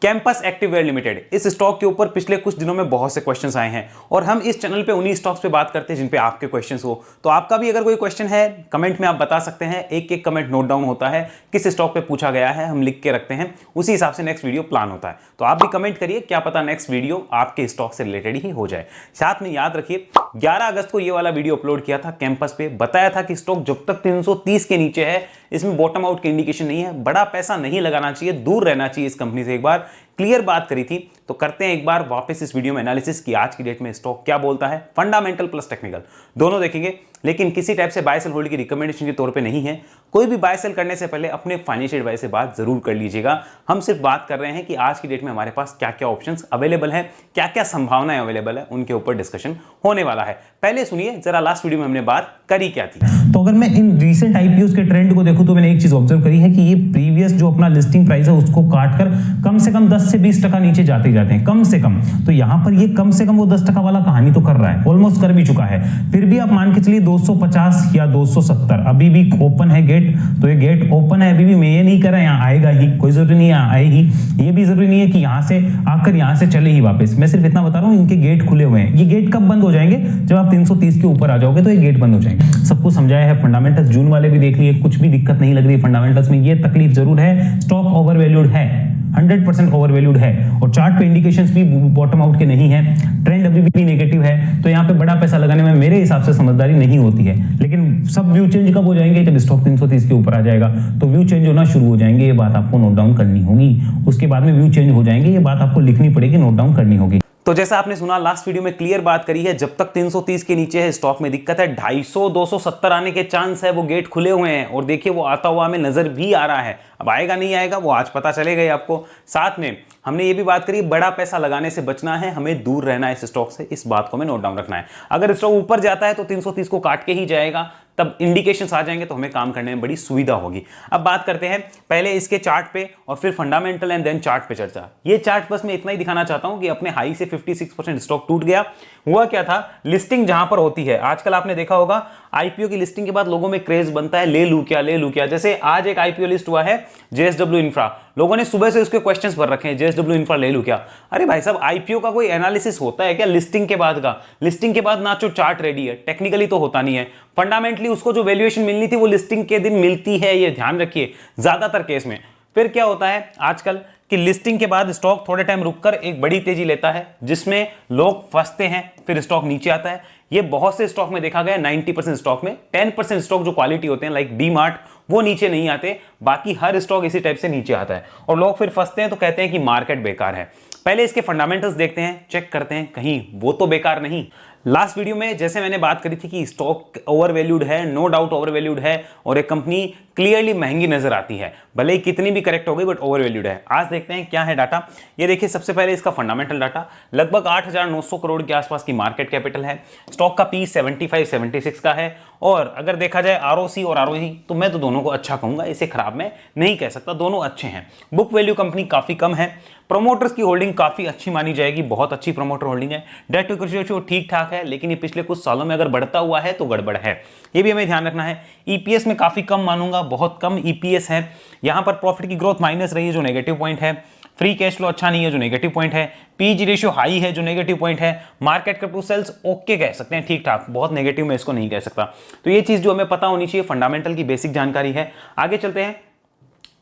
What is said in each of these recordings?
Campus एक्टिववेयर limited, इस stock के ऊपर पिछले कुछ दिनों में बहुत से क्वेश्चंस आए हैं और हम इस चैनल पे उन्हीं स्टॉक्स पे बात करते हैं जिन पे आपके क्वेश्चंस हो। तो आपका भी अगर कोई क्वेश्चन है कमेंट में आप बता सकते हैं, एक एक कमेंट नोट डाउन होता है, किस स्टॉक पे पूछा गया है हम लिख के रखते हैं, उसी हिसाब से नेक्स्ट वीडियो प्लान होता है। तो आप भी कमेंट करिए, क्या पता नेक्स्ट वीडियो आपके स्टॉक से रिलेटेड ही हो जाए। साथ में याद रखिए 11 अगस्त को ये वाला वीडियो अपलोड किया था कैंपस पे, बताया था कि स्टॉक जब तक 330 के नीचे है इसमें बॉटम आउट की इंडिकेशन नहीं है, बड़ा पैसा नहीं लगाना चाहिए, दूर रहना चाहिए इस कंपनी से। एक बार क्लियर बात करी थी, तो करते हैं एक बार वापस इस वीडियो में एनालिसिस कि आज की डेट में स्टॉक क्या बोलता है, फंडामेंटल प्लस टेक्निकल दोनों देखेंगे, लेकिन किसी टाइप से बाय सेल होल्ड की रिकमेंडेशन के तौर पे नहीं है। कोई भी बाय सेल करने से पहले अपने फाइनेंशियल एडवाइस से बात जरूर कर लीजिएगा। हम सिर्फ बात कर रहे हैं कि आज की डेट में हमारे पास क्या क्या ऑप्शंस अवेलेबल है, क्या क्या संभावनाएं अवेलेबल है, उनके ऊपर डिस्कशन होने वाला है। पहले सुनिए जरा लास्ट वीडियो में हमने बात करी क्या थी। तो अगर मैं इन रीसेंट आईपीओस के ट्रेंड को देखूं तो मैंने एक चीज ऑब्जर्व करी है कि ये प्रीवियस जो अपना लिस्टिंग प्राइस है उसको काटकर कम से कम 10 से 20% नीचे जाते हैं, कम से कम। तो यहां पर ये कम से कम वो 10% वाला कहानी तो कर रहा है, ऑलमोस्ट कर भी चुका है। फिर भी आप मान के चलिए 250 या 270 अभी भी ओपन है गेट, तो ये गेट ओपन है अभी भी। मैं ये नहीं कर रहा यहाँ आएगा ही, कोई जरूरी नहीं है आए ही, ये भी जरूरी नहीं है कि यहां से आकर यहां से चले ही वापस। मैं सिर्फ इतना बता रहा हूं इनके गेट खुले हुए हैं। ये गेट कब बंद हो जाएंगे? जब आप 330 के ऊपर आ जाओगे तो ये गेट बंद हो जाएंगे। सबको समझाया है, फंडामेंटल्स जून वाले भी देख लिए, कुछ भी दिक्कत नहीं लग रही है फंडामेंटल्स में। ये तकलीफ जरूर है, स्टॉक ओवरवैल्यूड है, 100% ओवरवैल्यूड है, और चार्ट पे इंडिकेशंस भी बॉटम आउट के नहीं है, ट्रेंड अभी भी नेगेटिव है। तो यहाँ पे बड़ा पैसा लगाने में मेरे हिसाब से समझदारी नहीं होती है। लेकिन सब व्यू चेंज कब हो जाएंगे? जब स्टॉक 330 के ऊपर आ जाएगा तो व्यू चेंज होना शुरू हो जाएंगे। ये बात आपको नोट डाउन करनी होगी। उसके बाद में व्यू चेंज हो जाएंगे, ये बात आपको लिखनी पड़ेगी, नोट डाउन करनी होगी। तो जैसा आपने सुना लास्ट वीडियो में क्लियर बात करी है, जब तक 330 के नीचे है स्टॉक में दिक्कत है। 250 270 आने के चांस है, वो गेट खुले हुए हैं और देखिए वो आता हुआ हमें नजर भी आ रहा है। अब आएगा नहीं आएगा वो आज पता चलेगा ही आपको। साथ में हमने ये भी बात करी बड़ा पैसा लगाने से बचना है, हमें दूर रहना है इस स्टॉक से, इस बात को हमें नोट डाउन रखना है। अगर स्टॉक ऊपर जाता है तो 330 को काट के ही जाएगा, तब इंडिकेशंस आ जाएंगे तो हमें काम करने में बड़ी सुविधा होगी। अब बात करते हैं पहले इसके चार्ट पे और फिर फंडामेंटल एंड देन चार्ट पे चर्चा। ये चार्ट बस मैं इतना ही दिखाना चाहता हूं कि अपने हाई से 56% स्टॉक टूट गया। हुआ क्या था, लिस्टिंग जहां पर होती है, आजकल आपने देखा होगा आईपीओ की लिस्टिंग के बाद लोगों में क्रेज बनता है, ले लूं क्या ले लूं क्या। जैसे आज एक आईपीओ लिस्ट हुआ है जेएसडब्ल्यू इंफ्रा, लोगों ने सुबह से उसके क्वेश्चंस भर रखे हैं, जेएसडब्ल्यू इंफ्रा ले लूं क्या। अरे भाई साहब, आईपीओ का कोई एनालिसिस होता है क्या लिस्टिंग के बाद का? लिस्टिंग के बाद ना जो चार्ट रेडी है, टेक्निकली तो होता नहीं है, फंडामेंटली उसको जो वैल्यूएशन मिलनी थी वो लिस्टिंग के दिन मिलती है, ये ध्यान रखिए ज्यादातर केस में। फिर क्या होता है आजकल कि लिस्टिंग के बाद स्टॉक थोड़े टाइम रुककर एक बड़ी तेजी लेता है जिसमें लोग फंसते हैं, फिर स्टॉक नीचे आता है। ये बहुत से स्टॉक में देखा गया, 90% स्टॉक में। 10% स्टॉक जो क्वालिटी होते हैं लाइक डी मार्ट, वो नीचे नहीं आते, बाकी हर स्टॉक इसी टाइप से नीचे आता है और लोग फिर फंसते हैं तो कहते हैं कि मार्केट बेकार है। पहले इसके फंडामेंटल्स देखते हैं, चेक करते हैं कहीं वो तो बेकार नहीं। लास्ट वीडियो में जैसे मैंने बात करी थी कि स्टॉक ओवरवैल्यूड है, नो डाउट ओवरवैल्यूड है, और एक कंपनी क्लियरली महंगी नजर आती है, भले ही कितनी भी करेक्ट हो गई बट ओवरवैल्यूड है। आज देखते हैं क्या है डाटा। ये देखिए सबसे पहले इसका फंडामेंटल डाटा, लगभग 8,900 करोड़ के आसपास की मार्केट कैपिटल है। स्टॉक का पी 75-76 का है, और अगर देखा जाए आरओसी और आरओई तो मैं तो दोनों को अच्छा कहूंगा, इसे खराब मैं नहीं कह सकता, दोनों अच्छे हैं। बुक वैल्यू कंपनी काफी कम है, प्रोमोटर्स की होल्डिंग काफी अच्छी मानी जाएगी, बहुत अच्छी प्रोमोटर होल्डिंग है। डेट टू इक्विटी रेशियो ठीक ठाक है, लेकिन ये पिछले कुछ सालों में अगर बढ़ता हुआ है तो गड़बड़ है, ये भी हमें ध्यान रखना है। ईपीएस में काफी कम मानूंगा, बहुत कम ईपीएस है। यहां पर प्रॉफिट की ग्रोथ माइनस रही है जो नेगेटिव पॉइंट है, फ्री कैश फ्लो अच्छा नहीं है जो नेगेटिव पॉइंट है, पीजी रेशियो हाई है जो नेगेटिव पॉइंट है, market cap to sales okay कह सकते हैं, ठीक ठाक, बहुत नेगेटिव में इसको नहीं कह सकता। तो ये चीज जो हमें पता होनी चाहिए, फंडामेंटल की बेसिक जानकारी है। आगे चलते हैं,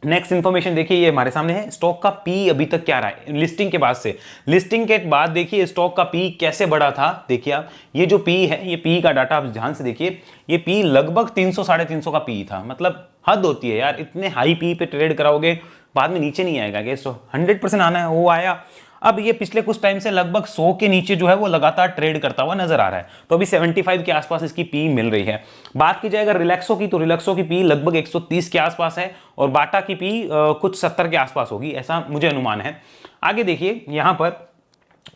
नेक्स्ट इंफॉर्मेशन देखिए, ये हमारे सामने है स्टॉक का पी अभी तक क्या रहा है लिस्टिंग के बाद से। लिस्टिंग के बाद देखिए स्टॉक का पी कैसे बढ़ा था, देखिए आप ये जो पी है, ये पी का डाटा आप ध्यान से देखिए, ये पी लगभग 300-350 का पी था, मतलब हद होती है यार, इतने हाई पी पे ट्रेड कराओगे बाद में नीचे नहीं आएगा, तो 100% आना है, वो आया। अब ये पिछले कुछ टाइम से लगभग 100 के नीचे जो है वो लगातार ट्रेड करता हुआ नजर आ रहा है, तो अभी 75 के आसपास इसकी पी मिल रही है। बात की जाए अगर रिलैक्सो की, तो रिलैक्सो की पी लगभग 130 के आसपास है, और बाटा की पी कुछ 70 के आसपास होगी, ऐसा मुझे अनुमान है। आगे देखिए यहां पर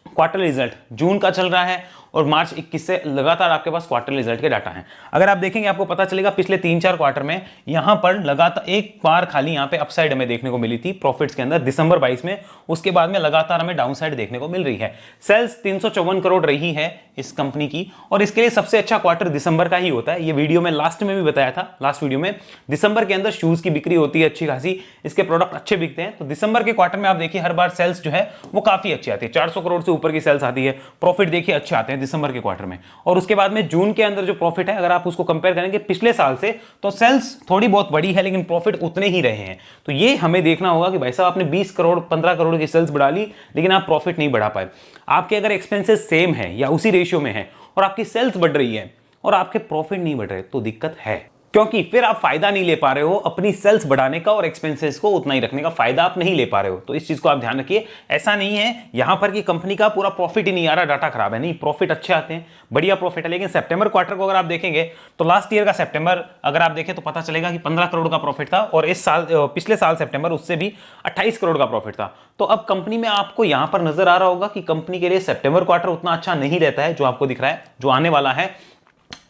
क्वार्टर रिजल्ट जून का चल रहा है और मार्च 21 से लगातार आपके पास क्वार्टर रिजल्ट के डाटा हैं। अगर आप देखेंगे आपको पता चलेगा पिछले 3-4 क्वार्टर में यहां पर लगातार एक बार खाली यहां पे अपसाइड हमें देखने को मिली थी प्रॉफिट्स के अंदर दिसंबर 22 में, उसके बाद में लगातार हमें डाउनसाइड देखने को मिल रही है। सेल्स 354 करोड़ रही है इस कंपनी की, और इसके लिए सबसे अच्छा क्वार्टर दिसंबर का ही होता है। ये वीडियो में लास्ट में भी बताया था, लास्ट वीडियो में दिसंबर के अंदर शूज की बिक्री होती है अच्छी खासी, इसके प्रोडक्ट अच्छे बिकते हैं। तो दिसंबर के क्वार्टर में आप देखिए हर बार सेल्स जो है वो काफी अच्छी आती है, 400 करोड़ से ऊपर की सेल्स आती है, प्रॉफिट देखिए अच्छे आते हैं दिसंबर के क्वार्टर में। और उसके बाद में जून के अंदर जो प्रॉफिट है, अगर आप उसको कंपेयर करेंगे पिछले साल से, तो सेल्स थोड़ी बहुत बड़ी है लेकिन प्रॉफिट उतने ही रहे हैं। तो ये हमें देखना होगा कि भाई साहब आपने 20 करोड़ 15 करोड़ की सेल्स बढ़ा ली लेकिन आप प्रॉफिट नहीं बढ़ा पाए। आपके अगर एक्सपेंसेस सेम है या उसी रेशियो में है और आपकी सेल्स बढ़ रही है और आपके प्रॉफिट नहीं बढ़ रहे, तो दिक्कत है, क्योंकि फिर आप फायदा नहीं ले पा रहे हो अपनी सेल्स बढ़ाने का और एक्सपेंसेस को उतना ही रखने का, फायदा आप नहीं ले पा रहे हो। तो इस चीज को आप ध्यान रखिए। ऐसा नहीं है यहां पर कि कंपनी का पूरा प्रॉफिट ही नहीं आ रहा, डाटा खराब है, नहीं, प्रॉफिट अच्छे आते हैं, बढ़िया प्रॉफिट है। लेकिन सितंबर क्वार्टर को अगर आप देखेंगे तो लास्ट ईयर का सितंबर अगर आप देखें तो पता चलेगा कि 15 करोड़ का प्रॉफिट था, और इस साल पिछले साल सितंबर उससे भी 28 करोड़ का प्रॉफिट था। तो अब कंपनी में आपको यहां पर नजर आ रहा होगा कि कंपनी के लिए सितंबर क्वार्टर उतना अच्छा नहीं रहता है जो आपको दिख रहा है, जो आने वाला है,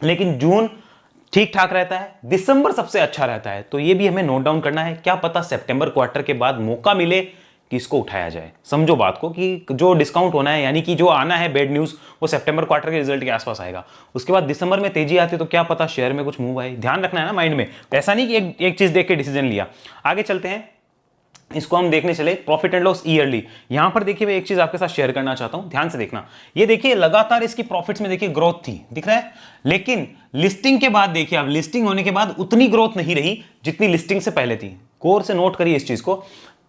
लेकिन जून ठीक ठाक रहता है, दिसंबर सबसे अच्छा रहता है। तो ये भी हमें नोट डाउन करना है, क्या पता सितंबर क्वार्टर के बाद मौका मिले कि इसको उठाया जाए। समझो बात को कि जो डिस्काउंट होना है, यानी कि जो आना है बैड न्यूज, वो सितंबर क्वार्टर के रिजल्ट के आसपास आएगा। उसके बाद दिसंबर में तेजी आती है तो क्या पता शेयर में कुछ मूव आए, ध्यान रखना है ना माइंड में। ऐसा नहीं कि एक चीज देख के डिसीजन लिया। आगे चलते हैं, इसको हम देखने चले प्रॉफिट एंड लॉस ईयरली। यहां पर देखिए मैं एक चीज आपके साथ शेयर करना चाहता हूं, ध्यान से देखना। ये देखिए लगातार इसकी प्रॉफिट्स में देखिए ग्रोथ थी, दिख रहा है, लेकिन लिस्टिंग के बाद देखिए अब लिस्टिंग होने के बाद उतनी ग्रोथ नहीं रही जितनी लिस्टिंग से पहले थी। गौर से नोट करिए इस चीज को,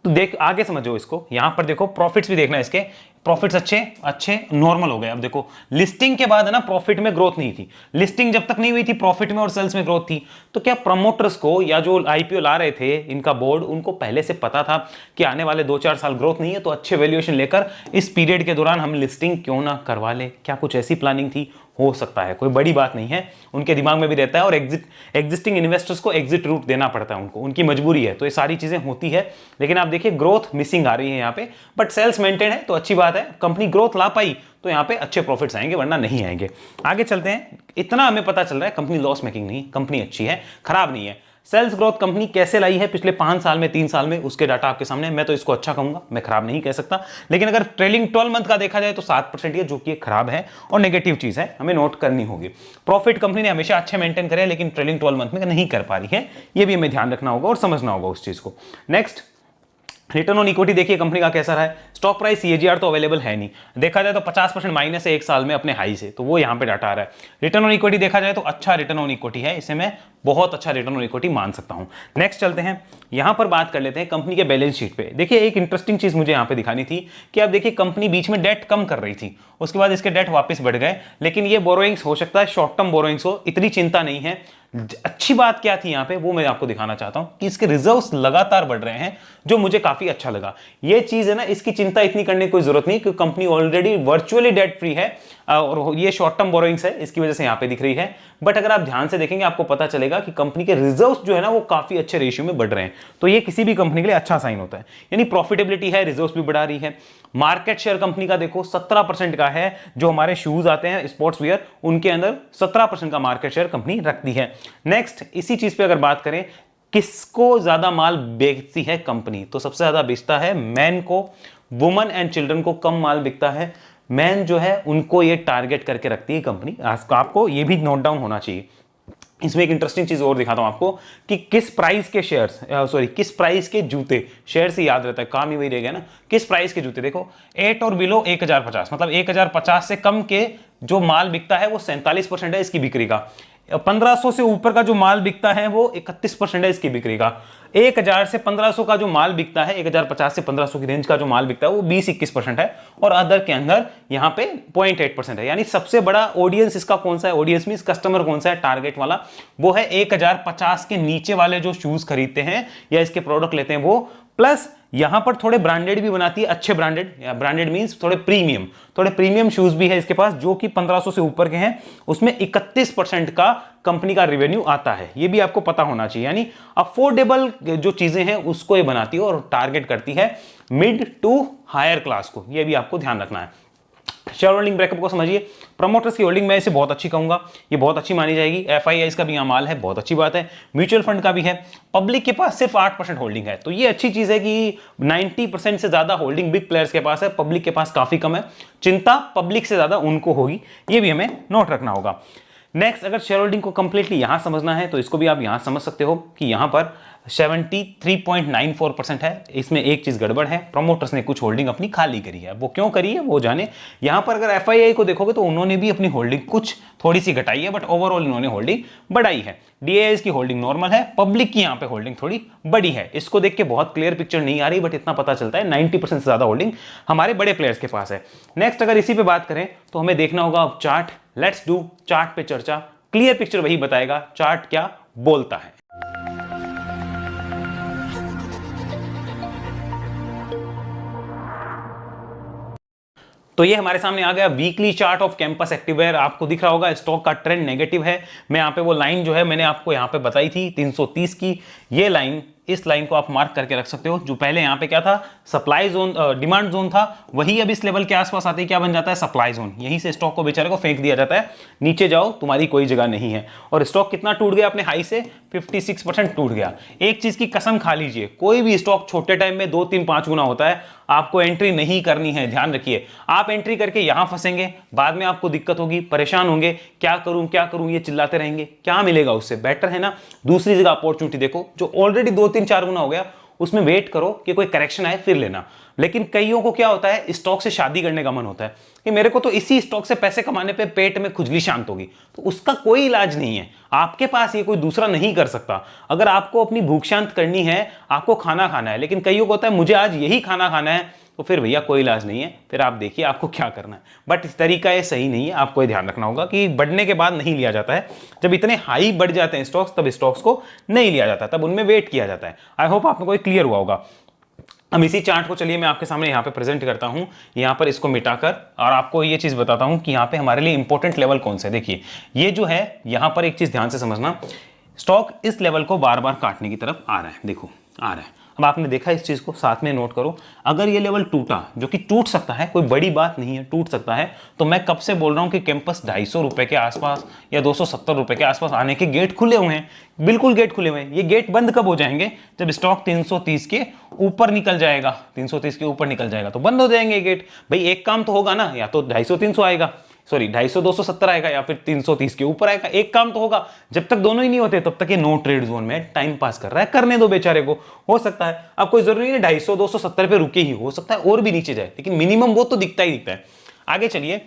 तो देख आगे समझो इसको। यहां पर देखो प्रॉफिट्स भी देखना है, इसके प्रॉफिट्स अच्छे नॉर्मल हो गए। अब देखो लिस्टिंग के बाद है ना प्रॉफिट में ग्रोथ नहीं थी, लिस्टिंग जब तक नहीं हुई थी प्रॉफिट में और सेल्स में ग्रोथ थी। तो क्या प्रमोटर्स को या जो आईपीओ ला रहे थे इनका बोर्ड, उनको पहले से पता था कि आने वाले 2-4 साल ग्रोथ नहीं है, तो अच्छे वैल्यूएशन लेकर इस पीरियड के दौरान हम लिस्टिंग क्यों ना करवा ले? क्या कुछ ऐसी प्लानिंग थी? हो सकता है, कोई बड़ी बात नहीं है, उनके दिमाग में भी रहता है। और एग्जिस्टिंग इन्वेस्टर्स को एग्जिट रूट देना पड़ता है उनको, उनकी मजबूरी है, तो ये सारी चीजें होती है। लेकिन आप देखिए ग्रोथ मिसिंग आ रही है यहाँ पे, बट सेल्स मेंटेन है तो अच्छी बात है। कंपनी ग्रोथ ला पाई तो यहाँ पे अच्छे प्रॉफिट्स आएंगे, वरना नहीं आएंगे। आगे चलते हैं, इतना हमें पता चल रहा है कंपनी लॉस मेकिंग नहीं, कंपनी अच्छी है, खराब नहीं है। सेल्स ग्रोथ कंपनी कैसे लाई है पिछले 5 साल में, 3 साल में, उसके डाटा आपके सामने। मैं तो इसको अच्छा कहूंगा, मैं खराब नहीं कह सकता। लेकिन अगर ट्रेलिंग 12 मंथ का देखा जाए तो 7% है, जो कि खराब है और नेगेटिव चीज है, हमें नोट करनी होगी। प्रॉफिट कंपनी ने हमेशा अच्छे मेंटेन करे, लेकिन ट्रेलिंग 12 मंथ में नहीं कर पा रही है, ये भी हमें ध्यान रखना होगा और समझना होगा उस चीज को। नेक्स्ट, रिटर्न ऑन इक्विटी देखिए कंपनी का कैसा रहा है। स्टॉक प्राइस सीएजीआर तो अवेलेबल है नहीं, देखा जाए तो 50% माइनस है एक साल में अपने हाई से, तो वो यहां पे डाटा आ रहा है। रिटर्न ऑन इक्विटी देखा जाए तो अच्छा रिटर्न ऑन इक्विटी है, इसे मैं बहुत अच्छा रिटर्न ऑन इक्विटी मान सकता हूं। नेक्स्ट चलते हैं, यहां पर बात कर लेते हैं कंपनी के बैलेंस शीट पे। देखिए एक इंटरेस्टिंग चीज मुझे यहां पे दिखानी थी कि आप देखिए कंपनी बीच में डेट कम कर रही थी, उसके बाद इसके डेट वापस बढ़ गए, लेकिन ये बोरोइंग्स हो सकता है शॉर्ट टर्म बोरोइंग्स हो, इतनी चिंता नहीं है। अच्छी बात क्या थी यहां पे वो मैं आपको दिखाना चाहता हूं कि इसके रिजर्व्स लगातार बढ़ रहे हैं, जो मुझे काफी अच्छा लगा। ये चीज है ना, इसकी चिंता इतनी करने की कोई जरूरत नहीं, क्योंकि company already virtually debt free है और ये शॉर्ट टर्म बोरोइंग्स है, इसकी वजह से यहां पे दिख रही है। बट अगर आप ध्यान से देखेंगे आपको पता चलेगा कि कंपनी के रिजर्व्स जो है ना वो काफी अच्छे रेशियो में बढ़ रहे हैं, तो ये किसी भी कंपनी के लिए अच्छा साइन होता है। यानी प्रॉफिटेबिलिटी है, रिजर्व्स भी बढ़ा रही है। मार्केट शेयर कंपनी का देखो 17% का है, जो हमारे शूज आते हैं स्पोर्ट्स वियर उनके अंदर 17% का मार्केट शेयर कंपनी रखती है। नेक्स्ट, इसी चीज पे अगर बात करें, किसको ज्यादा माल बेचती है कंपनी, तो सबसे ज्यादा बेचता है मैन को, वुमेन एंड चिल्ड्रन को कम माल बिकता है। मैन जो है उनको ये टारगेट करके रखती है कंपनी, आपको ये भी नोट डाउन होना चाहिए। इसमें एक इंटरेस्टिंग चीज और दिखाता हूं आपको कि किस प्राइस के शेयर्स, किस प्राइस के जूते, शेयर से याद रहता है, काम ही वही रह गया ना, किस प्राइस के जूते। देखो 8 और बिलो 1050, मतलब 1050 से कम के जो माल बिकता है वो 47% है इसकी बिक्री का। 1500 से ऊपर का जो माल बिकता है वो 31% है इसकी बिक्री का। 1000 से 1500 का जो माल बिकता है, 1050 से 1500 की रेंज का जो माल बिकता है वो 20-21% है, और अदर के अंदर यहाँ पे 0.8% है। यानी सबसे बड़ा ऑडियंस इसका कौन सा है, ऑडियंस मींस कस्टमर कौन सा है, टारगेट वाला, वो है 1050 के नीचे वाले जो शूज खरीदते हैं या इसके प्रोडक्ट लेते हैं वो। प्लस यहां पर थोड़े ब्रांडेड भी बनाती है, अच्छे ब्रांडेड, या ब्रांडेड मींस थोड़े प्रीमियम शूज भी है इसके पास, जो कि 1500 से ऊपर के हैं, उसमें 31% का कंपनी का रेवेन्यू आता है। ये भी आपको पता होना चाहिए। यानी अफोर्डेबल जो चीजें हैं उसको ये बनाती है और टारगेट करती है मिड टू हायर क्लास को, ये भी आपको ध्यान रखना है। शेयर होल्डिंग ब्रेकअप को समझिए। प्रमोटर्स की होल्डिंग मैं इसे बहुत अच्छी कहूंगा, ये बहुत अच्छी मानी जाएगी। एफआईआईज का भी यहाँ माल है, बहुत अच्छी बात है। म्यूचुअल फंड का भी है। पब्लिक के पास सिर्फ 8% होल्डिंग है, तो ये अच्छी चीज है कि 90% से ज्यादा होल्डिंग बिग प्लेयर्स के पास है, पब्लिक के पास काफी कम है। चिंता पब्लिक से ज्यादा उनको होगी, ये भी हमें नोट रखना होगा। नेक्स्ट, अगर शेयर होल्डिंग को कंप्लीटली यहां समझना है तो इसको भी आप यहां समझ सकते हो कि यहां पर 73.94% है। इसमें एक चीज गड़बड़ है, प्रमोटर्स ने कुछ होल्डिंग अपनी खाली करी है, वो क्यों करी है वो जाने। यहां पर अगर एफआईआई को देखोगे तो उन्होंने भी अपनी होल्डिंग कुछ थोड़ी सी घटाई है, बट ओवरऑल इन्होंने होल्डिंग बढ़ाई है। डीएआईज की होल्डिंग नॉर्मल है, पब्लिक की यहां पे होल्डिंग थोड़ी बड़ी है। इसको देख के बहुत क्लियर पिक्चर नहीं आ रही, बट इतना पता चलता है 90% से ज्यादा होल्डिंग हमारे बड़े प्लेयर्स के पास है। नेक्स्ट, अगर इसी पे बात करें तो हमें देखना होगा अब चार्ट। लेट्स डू चार्ट पे चर्चा। क्लियर पिक्चर वही बताएगा चार्ट क्या बोलता है। तो ये हमारे सामने आ गया वीकली चार्ट ऑफ कैंपस एक्टिववेयर। आपको दिख रहा होगा स्टॉक का ट्रेंड नेगेटिव है। मैं यहाँ पे वो लाइन जो है मैंने आपको यहाँ पे बताई थी 330 की, ये लाइन, इस लाइन को आप मार्क करके रख सकते हो। जो पहले यहाँ पे क्या था, सप्लाई जोन, डिमांड जोन था, वही अब इस लेवल के आसपास आते ही क्या बन जाता है, सप्लाई जोन। यहीं से स्टॉक को बेचारे को फेंक दिया जाता है, नीचे जाओ तुम्हारी कोई जगह नहीं है। और स्टॉक कितना टूट गया अपने हाई से, 56% टूट गया। एक चीज की कसम खा लीजिए, कोई भी स्टॉक छोटे टाइम में 2, 3, 5 गुना होता है, आपको एंट्री नहीं करनी है, ध्यान रखिए। आप एंट्री करके यहां फंसेंगे, बाद में आपको दिक्कत होगी, परेशान होंगे, क्या करूं ये चिल्लाते रहेंगे, क्या मिलेगा उससे। बेटर है ना दूसरी जगह अपॉर्चुनिटी देखो, जो ऑलरेडी 2, 3, 4 गुना हो गया, उसमें वेट करो कि कोई करेक्शन आए फिर लेना। लेकिन कईयों को क्या होता है, स्टॉक से शादी करने का मन होता है कि मेरे को तो इसी स्टॉक से पैसे कमाने पे पेट में खुजली शांत होगी, तो उसका कोई इलाज नहीं है। आपके पास ये कोई दूसरा नहीं कर सकता। अगर आपको अपनी भूख शांत करनी है, आपको खाना खाना है, लेकिन कईयों को होता है मुझे आज यही खाना खाना है, तो फिर भैया कोई इलाज नहीं है, फिर आप देखिए आपको क्या करना है। बट इस तरीका ये सही नहीं है, आपको ये ध्यान रखना होगा कि बढ़ने के बाद नहीं लिया जाता है। जब इतने हाई बढ़ जाते हैं स्टॉक्स, तब स्टॉक्स को नहीं लिया जाता, तब उनमें वेट किया जाता है। आई होप आपको कोई क्लियर हुआ होगा। अब इसी चार्ट को चलिए मैं आपके सामने यहाँ पे प्रेजेंट करता हूँ, यहाँ पर इसको मिटाकर, और आपको ये चीज़ बताता हूँ कि यहाँ पे हमारे लिए इंपॉर्टेंट लेवल कौन से। देखिए ये जो है, यहाँ पर एक चीज़ ध्यान से समझना, स्टॉक इस लेवल को बार बार काटने की तरफ आ रहा है, देखो आ रहा है। अब आपने देखा इस चीज़ को, साथ में नोट करो, अगर ये लेवल टूटा, जो कि टूट सकता है, कोई बड़ी बात नहीं है, टूट सकता है, तो मैं कब से बोल रहा हूँ कि कैंपस 250 रुपए के आसपास या 270 रुपए के आसपास आने के गेट खुले हुए हैं, बिल्कुल गेट खुले हुए हैं। ये गेट बंद कब हो जाएंगे, जब स्टॉक 330 के ऊपर निकल जाएगा, 330 के ऊपर निकल जाएगा तो बंद हो जाएंगे गेट। भाई एक काम तो होगा ना, या तो 250-300 आएगा, सॉरी 250-270 आएगा, या फिर 330 के ऊपर आएगा, एक काम तो होगा। जब तक दोनों ही नहीं होते तब तक ये नो ट्रेड जोन में टाइम पास कर रहा है, करने दो बेचारे को। हो सकता है, अब कोई जरूरी नहीं 250-270 पे रुके ही, हो सकता है और भी नीचे जाए, लेकिन मिनिमम वो तो दिखता ही दिखता है। आगे चलिए,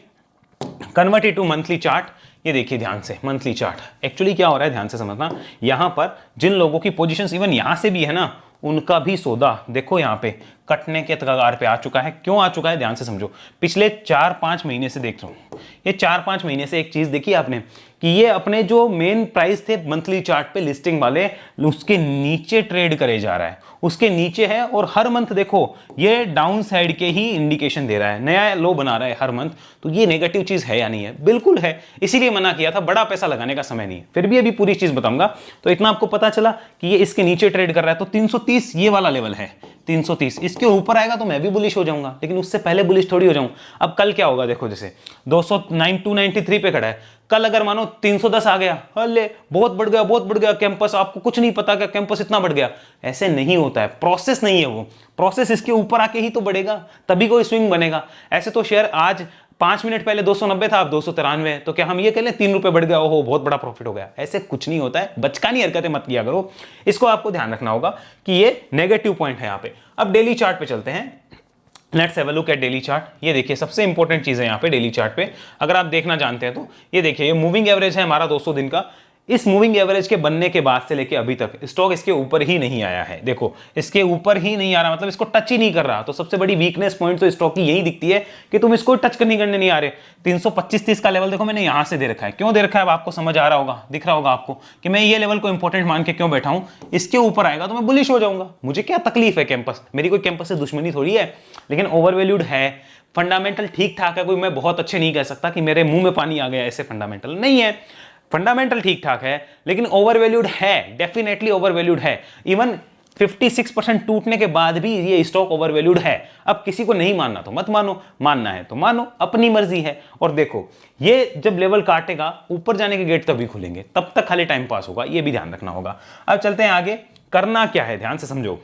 convert it to monthly chart. ये देखिए ध्यान से, मंथली चार्ट एक्चुअली क्या हो रहा है ध्यान से समझना। यहां पर जिन लोगों की पोजीशंस इवन यहां से भी है ना, उनका भी सौदा देखो यहां पे कटने के कगार पे आ चुका है। क्यों आ चुका है ध्यान से समझो। पिछले 4-5 महीने से देख रहा हूं, ये 4-5 महीने से एक चीज देखी आपने कि ये अपने जो मेन प्राइस थे मंथली चार्ट पे लिस्टिंग वाले, उसके नीचे ट्रेड करे जा रहा है, उसके नीचे है। और हर मंथ देखो ये डाउन साइड के ही इंडिकेशन दे रहा है, नया लो बना रहा है हर मंथ। तो ये नेगेटिव चीज है या नहीं है, बिल्कुल है, इसीलिए मना किया था, बड़ा पैसा लगाने का समय नहीं है। फिर भी अभी पूरी चीज बताऊंगा। तो इतना आपको पता चला कि ये इसके नीचे ट्रेड कर रहा है, तो 330 ये वाला लेवल है, 330 इसके ऊपर आएगा तो मैं भी बुलिश हो जाऊंगा, लेकिन उससे पहले बुलिश थोड़ी हो जाऊं। अब कल क्या होगा देखो, जैसे 293 पे खड़ा है, कल अगर मानो 310 आ गया, अरे बहुत बढ़ गया, बहुत बढ़ गया कैंपस, आपको कुछ नहीं पता क्या कैंपस इतना बढ़ गया। ऐसे नहीं होता है, प्रोसेस नहीं है वो, प्रोसेस इसके ऊपर आके ही तो बढ़ेगा, तभी कोई स्विंग बनेगा। ऐसे तो शेयर आज 5 मिनट पहले 290 था, अब 293, तो क्या हम ये कह लें 3 रुपए बढ़ गया, ओहो बहुत बड़ा प्रॉफिट हो गया। ऐसे कुछ नहीं होता है, बचकानी हरकतें मत किया करो। इसको आपको ध्यान रखना होगा कि ये नेगेटिव पॉइंट है यहाँ पे। अब डेली चार्ट पे चलते हैं, let's have a look at daily chart. ये देखिए सबसे इंपॉर्टेंट चीज है यहाँ पे डेली चार्ट पे, अगर आप देखना जानते हैं तो ये देखिए, ये मूविंग एवरेज है हमारा 200 दिन का। इस मूविंग एवरेज के बनने के बाद से लेके अभी तक स्टॉक इसके ऊपर ही नहीं आया है। देखो इसके ऊपर ही नहीं आ रहा, मतलब इसको टच ही नहीं कर रहा। तो सबसे बड़ी वीकनेस पॉइंट तो स्टॉक की यही दिखती है कि तुम इसको टच करने नहीं आ रहे। 325-30 का लेवल देखो मैंने यहां से दे रखा है, क्यों दे रखा है अब आपको समझ आ रहा होगा, दिख रहा होगा आपको कि मैं ये लेवल को इंपॉर्टेंट मान के क्यों बैठा हूं। इसके ऊपर आएगा तो मैं बुलिश हो जाऊंगा, मुझे क्या तकलीफ है, कैंपस मेरी कोई कैंपस से दुश्मनी थोड़ी है। लेकिन ओवरवैल्यूड है, फंडामेंटल ठीक ठाक है, कोई मैं बहुत अच्छे नहीं कह सकता कि मेरे मुंह में पानी आ गया, ऐसे फंडामेंटल नहीं है। फंडामेंटल ठीक ठाक है लेकिन ओवरवैल्यूड है, डेफिनेटली ओवरवैल्यूड है। इवन 56% टूटने के बाद भी ये स्टॉक ओवरवैल्यूड है। अब किसी को नहीं मानना तो मत मानो, मानना है तो मानो, अपनी मर्जी है। और देखो ये जब लेवल काटेगा ऊपर जाने के गेट तभी खुलेंगे, तब तक खाली टाइम पास होगा, ये भी ध्यान रखना होगा। अब चलते हैं आगे, करना क्या है ध्यान से समझो।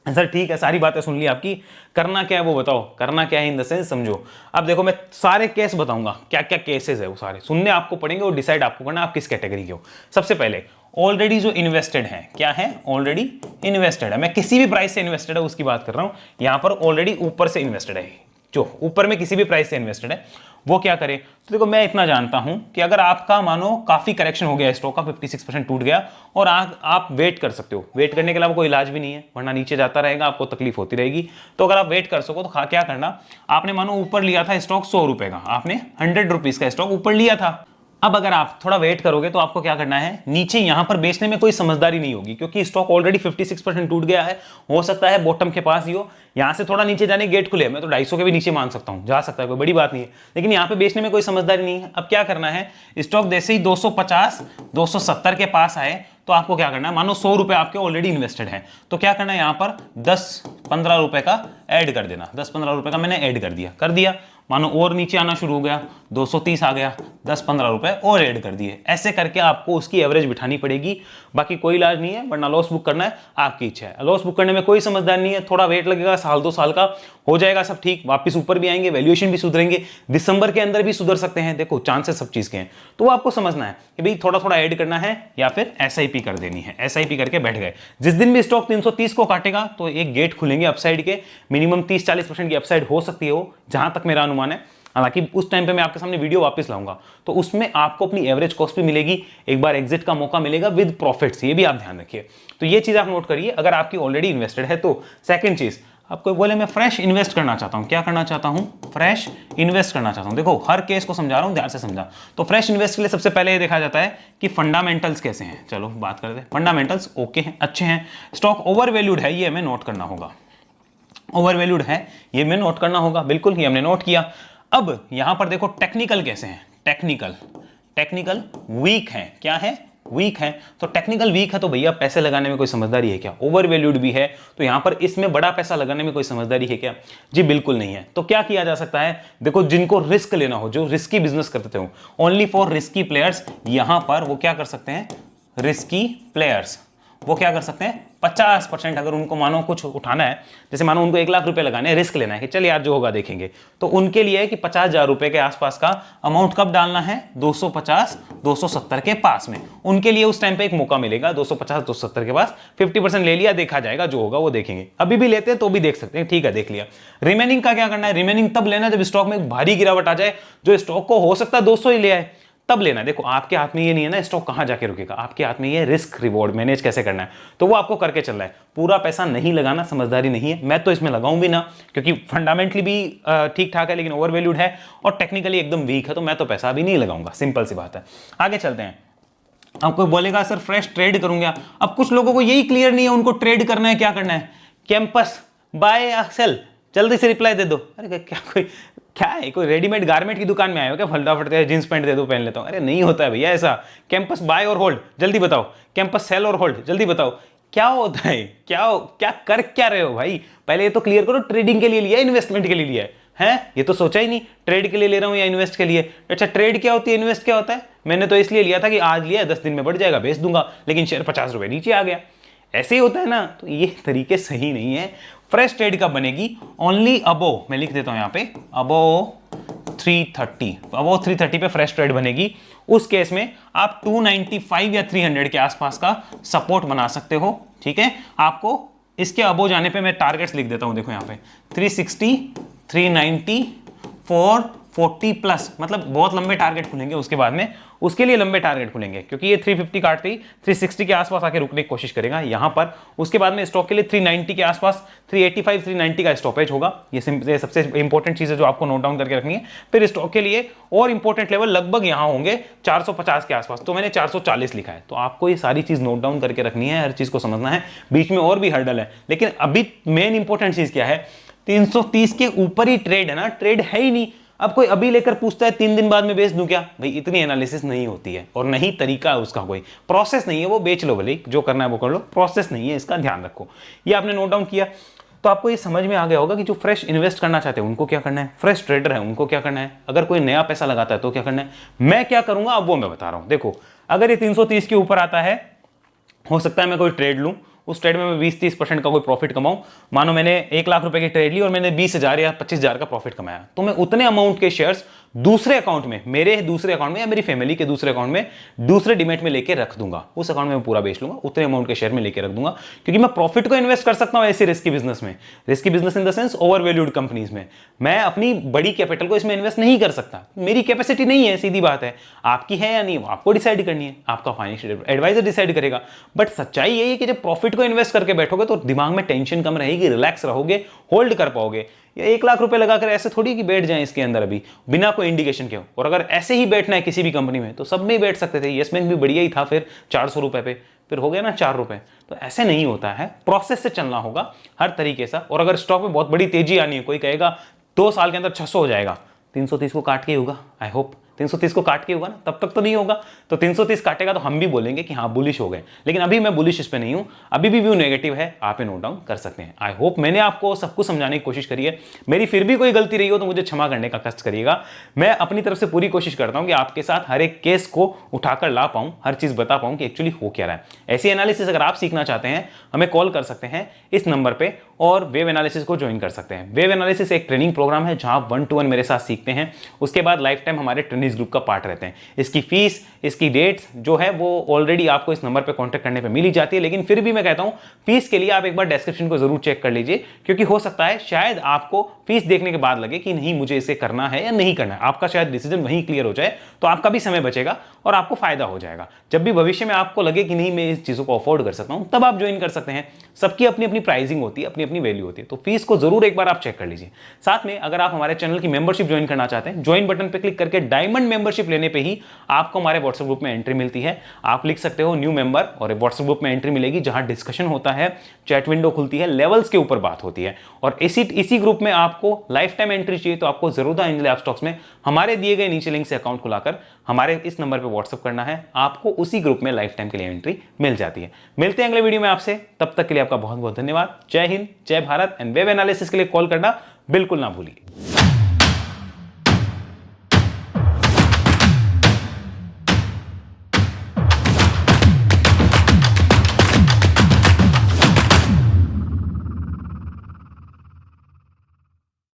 सर ठीक है, सारी बातें सुन ली आपकी, करना क्या है वो बताओ, करना क्या है इन द सेंस समझो। अब देखो मैं सारे केस बताऊंगा, क्या क्या केसेस है वो सारे सुनने आपको पड़ेंगे और डिसाइड आपको करना आप किस कैटेगरी के हो। सबसे पहले ऑलरेडी जो इन्वेस्टेड है, क्या है, ऑलरेडी इन्वेस्टेड है, मैं किसी भी प्राइस से इन्वेस्टेड है उसकी बात कर रहा हूं। यहां पर ऑलरेडी ऊपर से इन्वेस्टेड है, जो ऊपर में किसी भी प्राइस से इन्वेस्टेड है वो क्या करे। तो देखो मैं इतना जानता हूं कि अगर आपका मानो काफी करेक्शन हो गया स्टॉक का, 56% टूट गया और आप वेट कर सकते हो, वेट करने के अलावा कोई इलाज भी नहीं है, वरना नीचे जाता रहेगा, आपको तकलीफ होती रहेगी। तो अगर आप वेट कर सको तो क्या करना, आपने मानो ऊपर लिया था स्टॉक 100 रुपए का, आपने 100 रुपीज का स्टॉक ऊपर लिया था। अब अगर आप थोड़ा वेट करोगे तो आपको क्या करना है, नीचे यहां पर बेचने में कोई समझदारी नहीं होगी, क्योंकि स्टॉक ऑलरेडी 56% टूट गया है, हो सकता है बॉटम के पास ही हो, यहां से थोड़ा नीचे जाने गेट खुले, मैं तो 250 के भी नीचे मान सकता हूं, जा सकता है, कोई बड़ी बात नहीं है, लेकिन यहां पे बेचने में कोई समझदारी नहीं है। अब क्या करना है, स्टॉक जैसे ही 250 270 के पास आए तो आपको क्या करना है, मानो 100 रुपए आपके ऑलरेडी इन्वेस्टेड है, तो क्या करना है, यहां पर 10-15 रुपए का ऐड कर देना, 10-15 रुपए का मैंने ऐड कर दिया, मानो और नीचे आना शुरू हो गया, 230 आ गया, 10-15 रुपए और ऐड कर दिए। ऐसे करके आपको उसकी एवरेज बिठानी पड़ेगी, बाकी कोई इलाज नहीं है, वरना लॉस बुक करना है आपकी इच्छा है। लॉस बुक करने में कोई समझदार नहीं है, थोड़ा वेट लगेगा, साल 2 साल का हो जाएगा सब ठीक, वापस ऊपर भी आएंगे, वैल्यूएशन भी सुधरेंगे, दिसंबर के अंदर भी सुधर सकते हैं, देखो चांसेस सब चीज के हैं। तो वो आपको समझना है कि भाई थोड़ा थोड़ा ऐड करना है या फिर एसआईपी कर देनी है। एसआईपी करके बैठ गए, जिस दिन भी स्टॉक 330 को काटेगा तो एक गेट खुलेंगे अपसाइड के, मिनिमम 30-40% की अपसाइड हो सकती है, जहां तक मेरा अनुमान है। हालांकि उस टाइम पे मैं आपके सामने वीडियो वापस लाऊंगा, तो उसमें आपको अपनी एवरेज कॉस्ट भी मिलेगी, एक बार एग्जिट का मौका मिलेगा विद प्रॉफिट्स, ये भी आप ध्यान रखिए। तो ये चीज आप नोट करिए अगर आपकी ऑलरेडी इन्वेस्टेड है तो। सेकंड चीज, आपको बोले मैं फ्रेश इन्वेस्ट करना चाहता हूं, क्या करना चाहता हूं, फ्रेश इन्वेस्ट करना चाहता हूं। देखो हर केस को समझा रहा हूं, ध्यान से समझा। तो फ्रेश इन्वेस्ट के लिए सबसे पहले ये देखा जाता है कि फंडामेंटल्स कैसे हैं। चलो बात करते हैं, फंडामेंटल्स ओके हैं, अच्छे हैं, स्टॉक ओवर वैल्यूड है, ये हमें नोट करना होगा, ओवर वैल्यूड है ये हमें नोट करना होगा, बिल्कुल ये हमने नोट किया। अब यहां पर देखो टेक्निकल कैसे हैं, टेक्निकल वीक है, क्या है, वीक है। तो टेक्निकल वीक है तो भैया पैसे लगाने में कोई समझदारी है क्या, ओवर वैल्यूड भी है, तो यहां पर इसमें बड़ा पैसा लगाने में कोई समझदारी है क्या, जी बिल्कुल नहीं है। तो क्या किया जा सकता है, देखो जिनको रिस्क लेना हो, जो रिस्की बिजनेस करते हो, ओनली फॉर रिस्की प्लेयर्स, यहां पर वो क्या कर सकते हैं, रिस्की प्लेयर्स वो क्या कर सकते हैं, 50% अगर उनको मानो कुछ उठाना है, जैसे मानो उनको 1 लाख रुपए लगाने हैं, रिस्क लेना है कि चल यार जो होगा देखेंगे, तो उनके लिए है कि 50,000 रुपए के आसपास का अमाउंट कब डालना है, 250-270 के पास में, उनके लिए उस टाइम पे एक मौका मिलेगा। 250-270 के पास 50% ले लिया, देखा जाएगा, जो होगा वो देखेंगे। अभी भी लेते हैं तो भी देख सकते हैं, ठीक है देख लिया। रिमेनिंग का क्या करना है, रिमेनिंग तब लेना जब स्टॉक में भारी गिरावट आ जाए, जो स्टॉक को हो सकता है 200 ही ले आए, तब लेना। देखो आपके हाथ में ये नहीं है ना स्टॉक कहां जाके रुकेगा, आपके हाथ में ये रिस्क रिवॉर्ड मैनेज कैसे करना है, तो वो आपको करके चलना है। पूरा पैसा नहीं लगाना, समझदारी नहीं है, मैं तो इसमें लगाऊं भी ना, क्योंकि फंडामेंटली भी ठीक ठाक है लेकिन ओवर वैल्यूड है और टेक्निकली एकदम वीक है, तो मैं तो पैसा भी नहीं लगाऊंगा, सिंपल सी बात है। आगे चलते हैं। आपको बोलेगा सर फ्रेश ट्रेड करूंगा, अब कुछ लोगों को यही क्लियर नहीं है, उनको ट्रेड करना है, क्या करना है, कैंपस बाय या सेल, जल्दी से रिप्लाई दे दो। अरे क्या है, कोई रेडीमेड गारमेंट की दुकान में आए हो क्या, फटाफट जींस पैंट दे दो पहन लेता हूं। अरे नहीं होता है भैया ऐसा, कैंपस बाय और होल्ड जल्दी बताओ, कैंपस सेल और होल्ड जल्दी बताओ, क्या होता है, क्या कर क्या रहे हो भाई, पहले ये तो क्लियर करो, ट्रेडिंग के लिए लिया इन्वेस्टमेंट के लिए लिया है, ये तो सोचा ही नहीं ट्रेड के लिए ले रहा हूं या इन्वेस्ट के लिए। अच्छा ट्रेड क्या होती है, इन्वेस्ट क्या होता है, मैंने तो इसलिए लिया था कि आज लिया 10 दिन में बढ़ जाएगा बेच दूंगा, लेकिन शेयर 50 रुपए नीचे आ गया, ऐसे ही होता है ना। तो ये तरीके सही नहीं है। फ्रेश ट्रेड कब बनेगी, ओनली अबो, मैं लिख देता हूं यहां पे, अबो 330, तो अबो 330 पे फ्रेश ट्रेड बनेगी। उस केस में आप 295 या 300 के आसपास का सपोर्ट बना सकते हो, ठीक है। आपको इसके अबो जाने पे मैं टारगेट्स लिख देता हूं, देखो यहां पे 360, 390, 440 प्लस, मतलब बहुत लंबे टारगेट खुलेंगे उसके बाद में, उसके लिए लंबे टारगेट खुलेंगे, क्योंकि ये 350 काटते ही 360 के आसपास आके रुकने की कोशिश करेगा यहां पर। उसके बाद में स्टॉक के लिए 390 के आसपास, 385 390 का स्टॉपेज होगा। ये सबसे इंपॉर्टेंट चीज है जो आपको नोट डाउन करके रखनी है। फिर स्टॉक के लिए और इंपॉर्टेंट लेवल लगभग यहां होंगे 450 के आसपास, तो मैंने 440 लिखा है। तो आपको ये सारी चीज नोट डाउन करके रखनी है, हर चीज को समझना है, बीच में और भी हर्डल है, लेकिन अभी मेन इंपॉर्टेंट चीज क्या है, 330 के ऊपर ही ट्रेड है ना, ट्रेड है ही नहीं, अब कोई अभी लेकर पूछता है 3 दिन बाद में बेच दूं क्या, भाई इतनी एनालिसिस नहीं होती है और नहीं तरीका है उसका, कोई प्रोसेस नहीं है, वो बेच लो भले, जो करना है वो कर लो, प्रोसेस नहीं है, इसका ध्यान रखो। ये आपने नोट डाउन किया तो आपको ये समझ में आ गया होगा कि जो फ्रेश इन्वेस्ट करना चाहते हैं उनको क्या करना है, फ्रेश ट्रेडर है उनको क्या करना है, अगर कोई नया पैसा लगाता है तो क्या करना है। मैं क्या करूंगा अब वो मैं बता रहा हूं। देखो अगर ये 330 के ऊपर आता है, हो सकता है मैं कोई ट्रेड लूं, उस ट्रेड में मैं 20-30% का कोई प्रॉफिट कमाऊं। मानो मैंने 1 लाख रुपए की ट्रेड ली और मैंने 20,000 या 25,000 का प्रॉफिट कमाया, तो मैं उतने अमाउंट के शेयर्स दूसरे अकाउंट में, मेरे दूसरे अकाउंट में या मेरी फैमिली के दूसरे अकाउंट में, दूसरे डिमेट में लेके रख दूंगा। उस अकाउंट में मैं पूरा बेच लूंगा, उतने अमाउंट के शेयर में लेके रख दूंगा, क्योंकि मैं प्रॉफिट को इन्वेस्ट कर सकता हूं ऐसे रिस्की बिजनेस में। Risky business in the sense over valued companies में मैं अपनी बड़ी कैपिटल को इसमें इन्वेस्ट नहीं कर सकता, मेरी कैपेसिटी नहीं है, सीधी बात है। आपकी है या नहीं वो आपको डिसाइड करनी है, आपका फाइनेंशियल एडवाइजर डिसाइड करेगा। बट सच्चाई यही है कि जब प्रॉफिट को इन्वेस्ट करके बैठोगे तो दिमाग में टेंशन कम रहेगी, रिलैक्स रहोगे, होल्ड कर पाओगे। या 1 लाख रुपए लगाकर ऐसे थोड़ी कि बैठ जाएं इसके अंदर अभी बिना कोई इंडिकेशन के। और अगर ऐसे ही बैठना है किसी भी कंपनी में तो सब में ही बैठ सकते थे, यस बैंक भी बढ़िया ही था, फिर 400 रुपए पे फिर हो गया ना 4 रुपए। तो ऐसे नहीं होता है, प्रोसेस से चलना होगा हर तरीके से। और अगर स्टॉक में बहुत बड़ी तेजी आनी है, कोई कहेगा 2 साल के अंदर 600 हो जाएगा, 330 को काट के ही होगा, आई होप 330 को काट के होगा ना, तब तक तो नहीं होगा। तो 330 काटेगा तो हम भी बोलेंगे कि हाँ बुलिश हो गए, लेकिन अभी मैं बुलिश इस पे नहीं हूं, अभी भी व्यू नेगेटिव है, आप नोट डाउन कर सकते हैं। आई होप मैंने आपको सब कुछ समझाने की कोशिश करी है, मेरी फिर भी कोई गलती रही हो तो मुझे क्षमा करने का कष्ट करिएगा। मैं अपनी तरफ से पूरी कोशिश करता हूं कि आपके साथ हर एक केस को उठाकर ला पाऊं, हर चीज बता पाऊं कि एक्चुअली हो क्या रहा है। ऐसी एनालिसिस अगर आप सीखना चाहते हैं हमें कॉल कर सकते हैं इस नंबर पे और वेव एनालिसिस को ज्वाइन कर सकते हैं। वेव एनालिसिस एक ट्रेनिंग प्रोग्राम है जहां आप 1-to-1 मेरे साथ सीखते हैं, उसके बाद लाइफ टाइम हमारे ट्रेनिंग्स ग्रुप का पार्ट रहते हैं। इसकी फीस, इसकी डेट्स जो है वो ऑलरेडी आपको इस नंबर पे कांटेक्ट करने पे मिल ही जाती है, लेकिन फिर भी मैं कहता हूं फीस के लिए आप एक बार डिस्क्रिप्शन को जरूर चेक कर लीजिए, क्योंकि हो सकता है शायद आपको फीस देखने के बाद लगे कि नहीं मुझे इसे करना है या नहीं करना है, आपका शायद डिसीजन वहीं क्लियर हो जाए, तो आपका भी समय बचेगा और आपको फायदा हो जाएगा। जब भी भविष्य में आपको लगे कि नहीं मैं इस चीजों को अफोर्ड कर सकता हूं, तब आप ज्वाइन कर सकते हैं। सबकी अपनी अपनी प्राइसिंग होती है, अपनी अपनी वैल्यू होती है, तो फीस को जरूर एक बार आप चेक कर लीजिए। साथ में अगर आप हमारे चैनल की मेंबरशिप ज्वाइन करना चाहते हैं, ज्वाइन बटन पर क्लिक करके डायमंड मेंबरशिप लेने पे ही आपको हमारे व्हाट्सएप ग्रुप में एंट्री मिलती है। आप लिख सकते हो न्यू मेंबर और व्हाट्सएप ग्रुप में एंट्री मिलेगी, जहां डिस्कशन होता है, चैट विंडो खुलती है, लेवल्स के ऊपर बात होती है। और इसी ग्रुप में आपको लाइफ टाइम एंट्री चाहिए तो आपको जरूर एंजल ऐप स्टॉक्स में हमारे दिए गए नीचे लिंक से अकाउंट खुलाकर हमारे इस नंबर पर व्हाट्सएप करना है, आपको उसी ग्रुप में लाइफ टाइम के लिए एंट्री मिल जाती है। मिलते हैं अगले वीडियो में आपसे, तब तक के लिए आपका बहुत बहुत धन्यवाद। जय हिंद, जय भारत एंड वेब एनालिसिस के लिए कॉल करना बिल्कुल ना भूलिए।